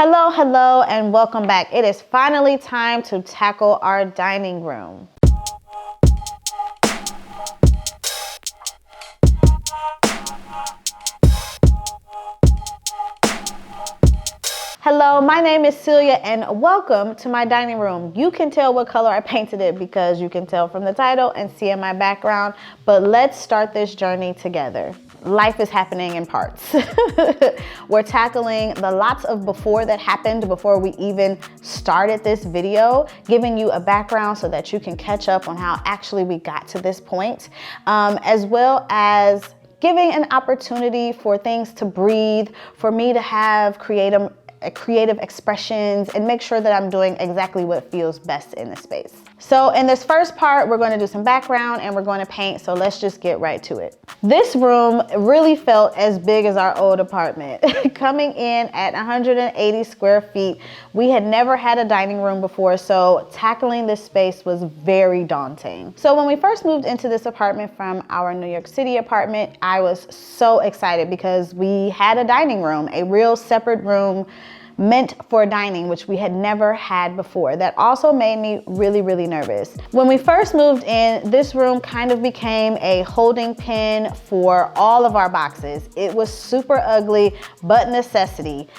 Hello, hello, and welcome back. It is finally time to tackle our dining room. Hello, my name is Celia and welcome to my dining room. You can tell what color I painted it because you can tell from the title and see in my background, but let's start this journey together. Life is happening in parts. We're tackling the lots of before that happened before we even started this video, giving you a background so that you can catch up on how actually we got to this point, as well as giving an opportunity for things to breathe, for me to have creative expressions and make sure that I'm doing exactly what feels best in the space. So in this first part, we're going to do some background and we're going to paint. So let's just get right to it. This room really felt as big as our old apartment. Coming in at 180 square feet, we had never had a dining room before, so tackling this space was very daunting. So when we first moved into this apartment from our New York City apartment, I was so excited because we had a dining room, a real separate room meant for dining, which we had never had before. That also made me really, really nervous. When we first moved in, this room kind of became a holding pen for all of our boxes. It was super ugly, but necessity.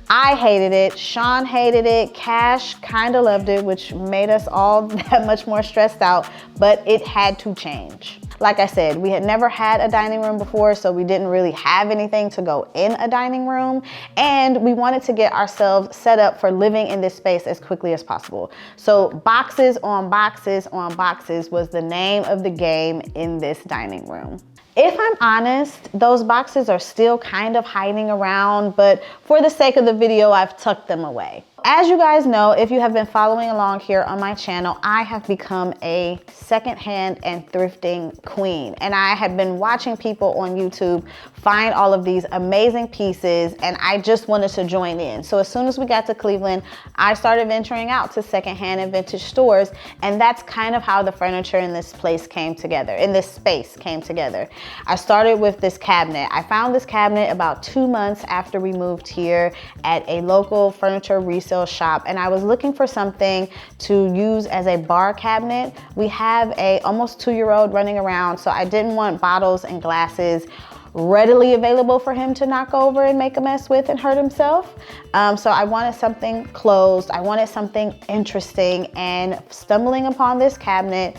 I hated it, Sean hated it, Cash kind of loved it, which made us all that much more stressed out, but it had to change. Like I said, we had never had a dining room before, so we didn't really have anything to go in a dining room, and we wanted to get ourselves set up for living in this space as quickly as possible. So boxes on boxes on boxes was the name of the game in this dining room. If I'm honest, those boxes are still kind of hiding around, but for the sake of the video, I've tucked them away. As you guys know, if you have been following along here on my channel, I have become a secondhand and thrifting queen. And I had been watching people on YouTube find all of these amazing pieces, and I just wanted to join in. So as soon as we got to Cleveland, I started venturing out to secondhand and vintage stores, and that's kind of how the furniture in this place came together, in this space came together. I started with this cabinet. I found this cabinet about 2 months after we moved here at a local furniture resale shop, and I was looking for something to use as a bar cabinet. We have a almost 2-year-old running around, so I didn't want bottles and glasses readily available for him to knock over and make a mess with and hurt himself. So I wanted something closed. I wanted something interesting, and stumbling upon this cabinet,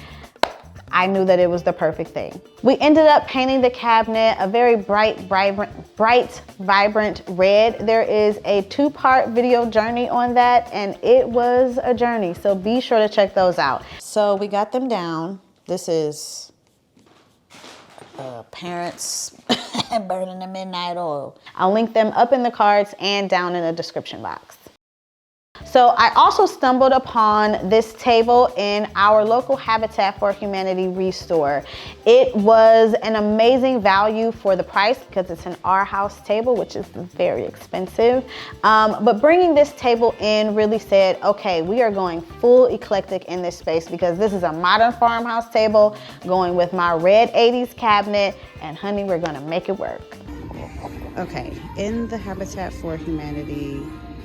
I knew that it was the perfect thing. We ended up painting the cabinet a very bright, vibrant red. There is a 2-part video journey on that, and it was a journey, so be sure to check those out. So we got them down. This is parents burning the midnight oil. I'll link them up in the cards and down in the description box. So I also stumbled upon this table in our local Habitat for Humanity restore. It was an amazing value for the price because it's an our house table, which is very expensive. But bringing this table in really said, okay, we are going full eclectic in this space because this is a modern farmhouse table going with my red 80s cabinet, and honey, we're gonna make it work. Okay, in the Habitat for Humanity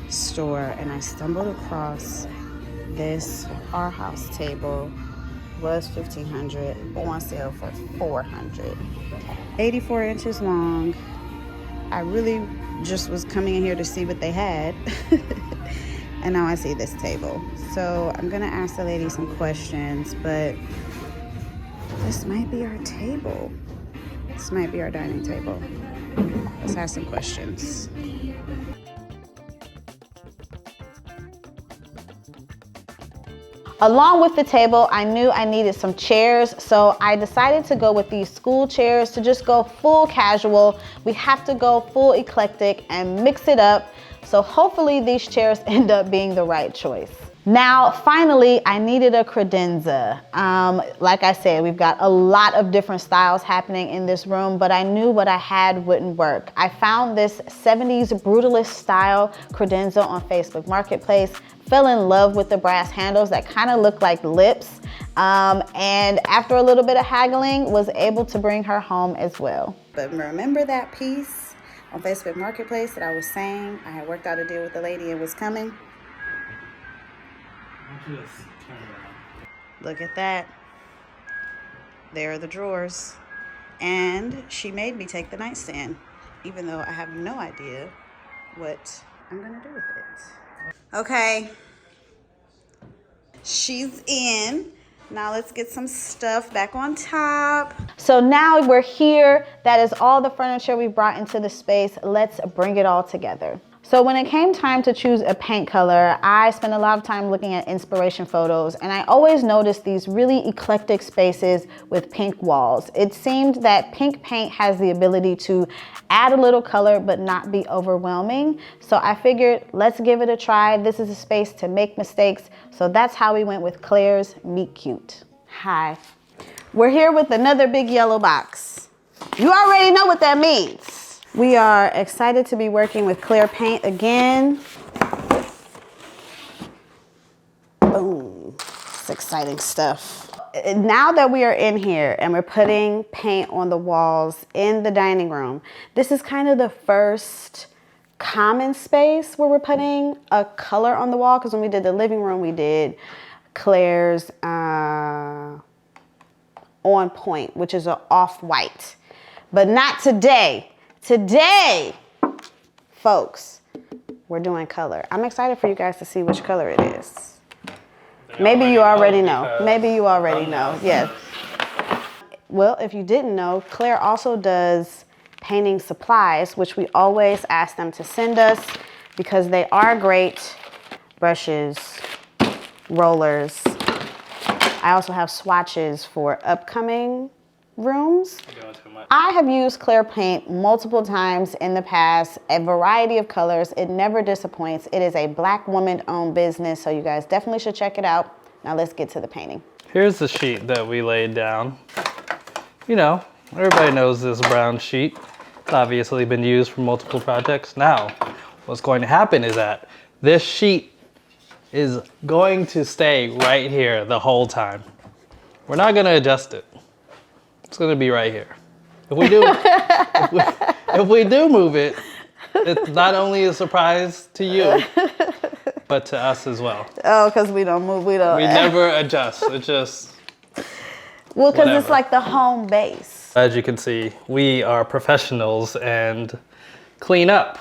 store, and I stumbled across this our house table. Was $1,500, on sale for $400. 84 inches long. I really just was coming in here to see what they had. And now I see this table, so I'm gonna ask the lady some questions, but this might be our table. This might be our dining table. Let's ask some questions. Along with the table, I knew I needed some chairs, so I decided to go with these school chairs to just go full casual. We have to go full eclectic and mix it up, so hopefully these chairs end up being the right choice. Now, finally, I needed a credenza. Like I said, we've got a lot of different styles happening in this room, but I knew what I had wouldn't work. I found this 70s brutalist style credenza on Facebook Marketplace, fell in love with the brass handles that kind of look like lips, and after a little bit of haggling, was able to bring her home as well. But remember that piece on Facebook Marketplace that I was saying I had worked out a deal with the lady and was coming. Look at that. There are the drawers. And she made me take the nightstand, even though I have no idea what I'm gonna do with it. Okay, she's in. Now let's get some stuff back on top. So now we're here. That is all the furniture we brought into the space. Let's bring it all together. So when it came time to choose a paint color, I spent a lot of time looking at inspiration photos, and I always noticed these really eclectic spaces with pink walls. It seemed that pink paint has the ability to add a little color but not be overwhelming. So I figured, let's give it a try. This is a space to make mistakes. So that's how we went with Claire's Meet Cute. Hi. We're here with another big yellow box. You already know what that means. We are excited to be working with Claire Paint again. Boom, it's exciting stuff. Now that we are in here and we're putting paint on the walls in the dining room, this is kind of the first common space where we're putting a color on the wall, because when we did the living room, we did Claire's On Point, which is an off-white, but not today. Today, folks, we're doing color. I'm excited for you guys to see which color it is. Maybe you already know. Maybe you already know. Yes. Well, if you didn't know, Claire also does painting supplies, which we always ask them to send us because they are great. Brushes, rollers. I also have swatches for upcoming rooms. I have used Claire Paint multiple times in the past, a variety of colors. It never disappoints. It is a Black woman-owned business, so you guys definitely should check it out. Now let's get to the painting. Here's the sheet that we laid down. You know, everybody knows this brown sheet. It's obviously been used for multiple projects. Now, what's going to happen is that this sheet is going to stay right here the whole time. We're not going to adjust it. It's going to be right here. If we do, if we do move it, it's not only a surprise to you, but to us as well. Oh, because we don't move, we don't. We never adjust. It's just. Well, because it's like the home base. As you can see, we are professionals and clean up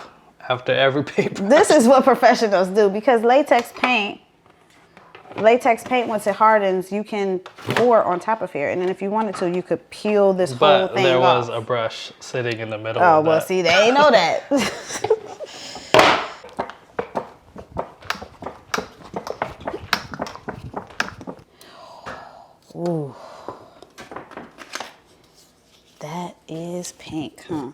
after every paper. This is what professionals do, because latex paint, once it hardens, you can pour on top of here. And then if you wanted to, you could peel this whole thing off. But there was a brush sitting in the middle of that. Oh, well, see, they ain't know that. Ooh. That is pink, huh?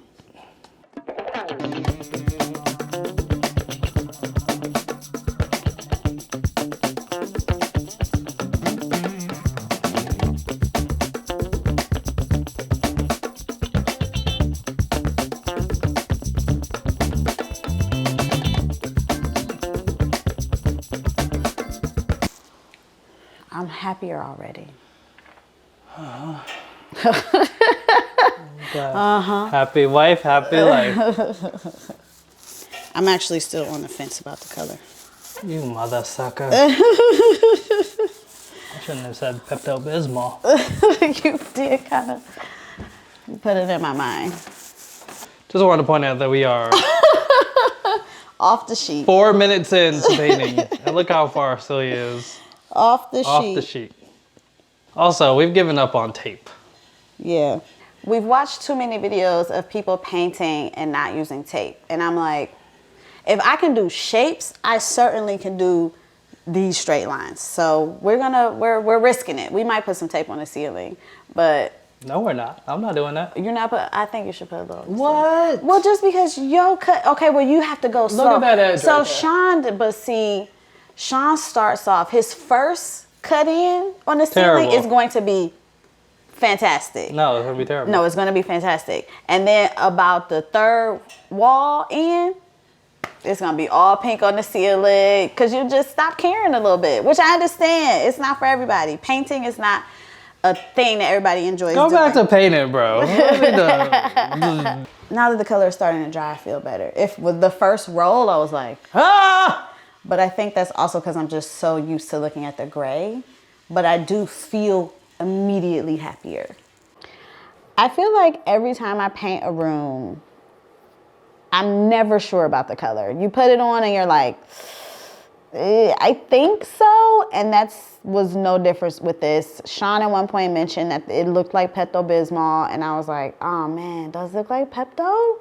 I'm happier already. Happy wife, happy life. I'm actually still on the fence about the color. You mother sucker. I shouldn't have said Pepto-Bismol. You did kind of put it in my mind. Just want to point out that we are off the sheet. 4 minutes into painting. And look how far Celia is. Off the sheet. Also, we've given up on tape. Yeah. We've watched too many videos of people painting and not using tape. And I'm like, if I can do shapes, I certainly can do these straight lines. So we're risking it. We might put some tape on the ceiling, but. No, we're not. I'm not doing that. You're not, I think you should put a little. What? Well, just because yo cut, okay, well, you have to go slow. Look at that edge so right there. Sean starts off, his first cut in on the ceiling is going to be fantastic. No, it's going to be terrible. No, it's going to be fantastic. And then about the third wall in, it's going to be all pink on the ceiling because you just stop caring a little bit, which I understand. It's not for everybody. Painting is not a thing that everybody enjoys Go doing. back to painting, bro. Now that the color is starting to dry, I feel better. If with the first roll, I was like, Ah! but I think that's also because I'm just so used to looking at the gray. But I do feel immediately happier. I feel like every time I paint a room, I'm never sure about the color. You put it on and you're like, I think so. And was no difference with this. Sean at one point mentioned that it looked like Pepto-Bismol. And I was like, oh man, does it look like Pepto?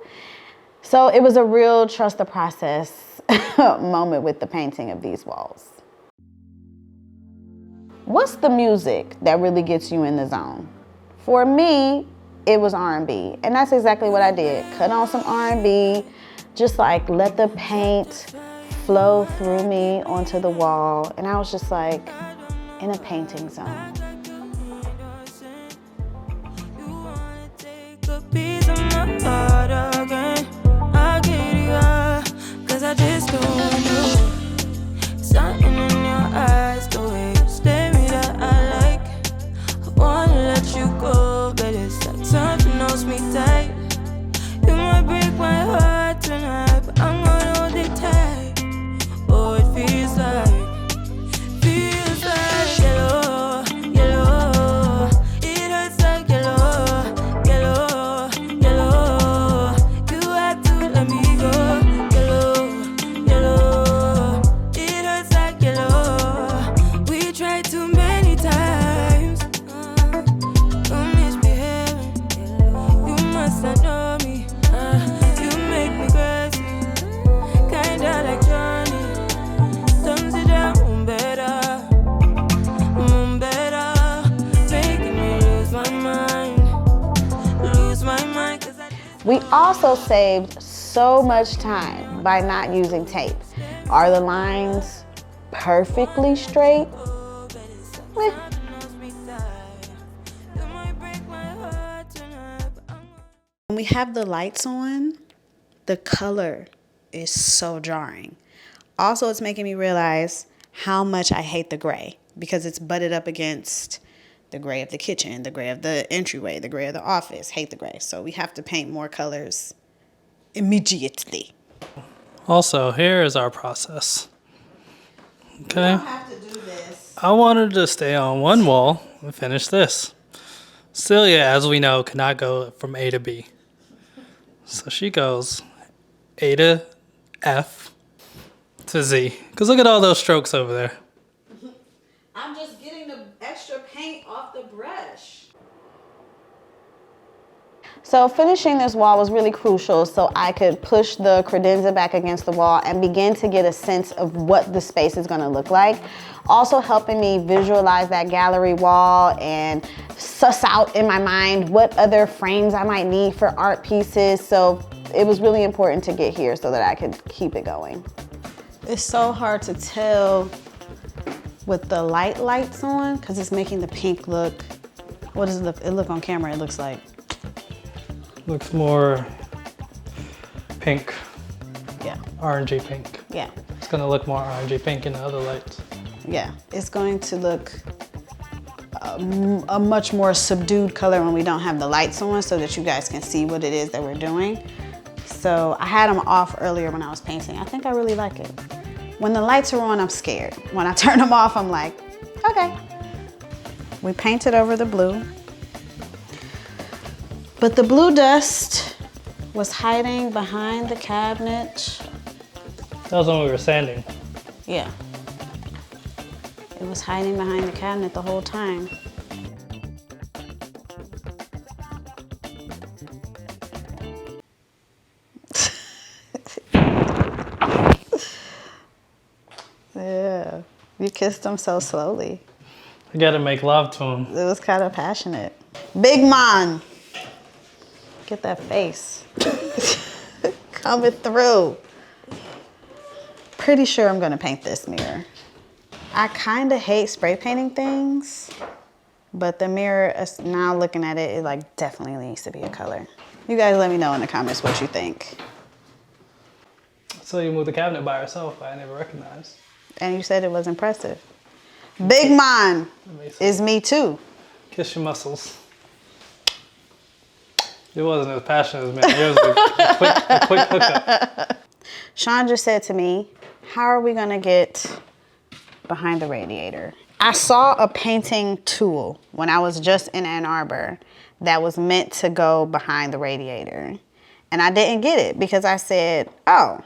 So it was a real trust the process moment with the painting of these walls. What's the music that really gets you in the zone? For me, it was R&B. And that's exactly what I did. Cut on some R&B, just like let the paint flow through me onto the wall. And I was just like in a painting zone. Something in your eyes, the way you stare me that I like. I wanna let you go, but it's like something knows me tight. You might break my heart tonight, but I'm gonna hold it tight. Oh, it feels like yellow, yellow. It hurts like yellow, yellow, yellow. You have to let me go, yellow, yellow. It hurts like yellow. We tried too many times. Don't misbehave. You must not know me. You make me crazy, kinda like Johnny. Thumbs it down, better, making me lose my mind, 'cause We also saved so much time by not using tape. Are the lines perfectly straight? Eh. When we have the lights on, the color is so jarring. Also, it's making me realize how much I hate the gray because it's butted up against the gray of the kitchen, the gray of the entryway, the gray of the office. Hate the gray. So we have to paint more colors immediately. Also, here is our process. Okay. have to do this. I wanted to stay on one wall and finish this. Celia, as we know, cannot go from A to B. So she goes A to F to Z. Because look at all those strokes over there. I'm just getting the extra paint off the brush. So finishing this wall was really crucial so I could push the credenza back against the wall and begin to get a sense of what the space is going to look like. Also helping me visualize that gallery wall and suss out in my mind what other frames I might need for art pieces. So it was really important to get here so that I could keep it going. It's so hard to tell with the lights on because it's making the pink look, what does it look on camera? It looks like Looks more pink, yeah, orangey pink. yeah, It's gonna look more orangey pink in the other lights. yeah. It's going to look a much more subdued color when we don't have the lights on so that you guys can see what it is that we're doing. So I had them off earlier when I was painting. I think I really like it. When the lights are on, I'm scared. When I turn them off, I'm like, okay. We painted over the blue. But the blue dust was hiding behind the cabinet. That was when we were sanding. Yeah. It was hiding behind the cabinet the whole time. Yeah, you kissed him so slowly. We gotta make love to him. It was kind of passionate. Big man. Get that face. Coming through. Pretty sure I'm gonna paint this mirror. I kind of hate spray painting things, but the mirror, now looking at it, it like definitely needs to be a color. You guys let me know in the comments what you think. So you moved the cabinet by herself, I never recognized. And you said it was impressive. Big man is me too. Kiss your muscles. It wasn't as passionate as mine. It was a quick hookup. Sean just said to me, how are we gonna get behind the radiator? I saw a painting tool when I was just in Ann Arbor that was meant to go behind the radiator. And I didn't get it because I said, oh,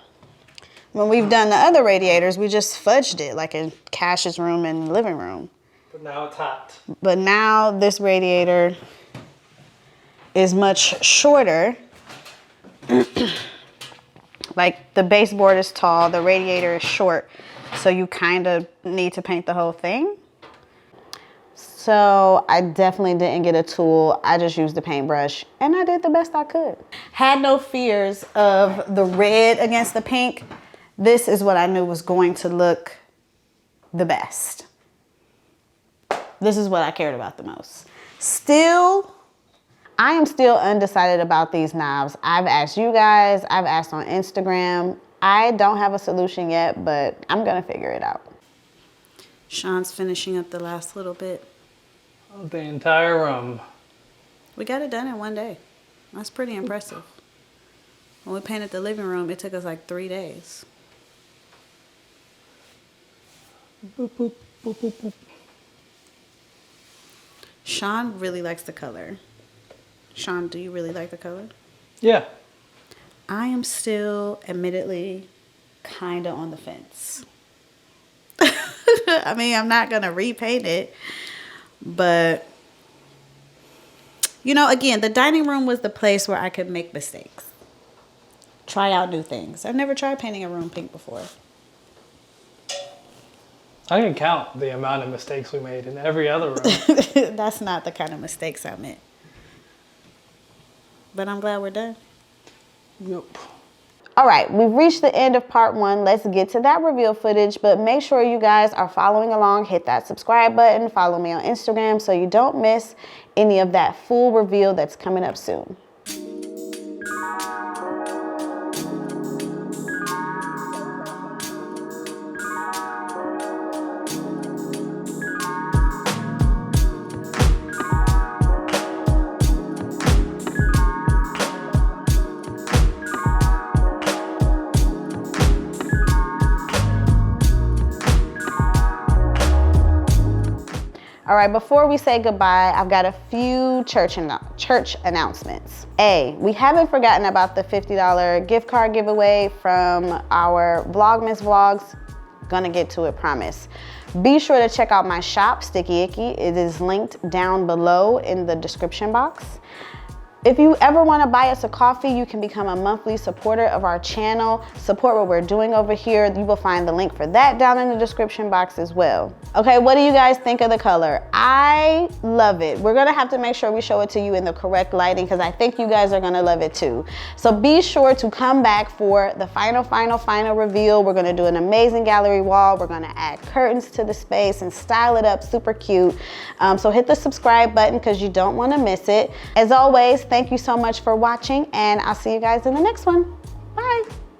when we've done the other radiators, we just fudged it like in Cash's room and living room. But now it's hot. But now this radiator is much shorter. Like the baseboard is tall, the radiator is short. So you kind of need to paint the whole thing. So I definitely didn't get a tool. I just used the paintbrush and I did the best I could. Had no fears of the red against the pink. This is what I knew was going to look the best. This is what I cared about the most. I am still undecided about these knobs. I've asked you guys, I've asked on Instagram. I don't have a solution yet, but I'm gonna figure it out. Sean's finishing up the last little bit. Of the entire room. We got it done in one day. That's pretty impressive. When we painted the living room, it took us like 3 days. Boop, boop, boop, boop, boop. Sean really likes the color. Sean, do you really like the color? Yeah. I am still, admittedly, kind of on the fence. I mean, I'm not going to repaint it. But, you know, again, the dining room was the place where I could make mistakes. Try out new things. I've never tried painting a room pink before. I can count the amount of mistakes we made in every other room. That's not the kind of mistakes I meant. But I'm glad we're done. Nope. All right, we've reached the end of part 1. Let's get to that reveal footage, but make sure you guys are following along. Hit that subscribe button, follow me on Instagram so you don't miss any of that full reveal that's coming up soon. All right, before we say goodbye, I've got a few church announcements. A, we haven't forgotten about the $50 gift card giveaway from our Vlogmas vlogs. Gonna get to it, promise. Be sure to check out my shop, Sticky Icky. It is linked down below in the description box. If you ever want to buy us a coffee, you can become a monthly supporter of our channel. Support what we're doing over here. You will find the link for that down in the description box as well. Okay, what do you guys think of the color? I love it. We're gonna have to make sure we show it to you in the correct lighting because I think you guys are gonna love it too. So be sure to come back for the final reveal. We're gonna do an amazing gallery wall. We're gonna add curtains to the space and style it up super cute. So hit the subscribe button because you don't wanna miss it. As always, thank you so much for watching and I'll see you guys in the next one.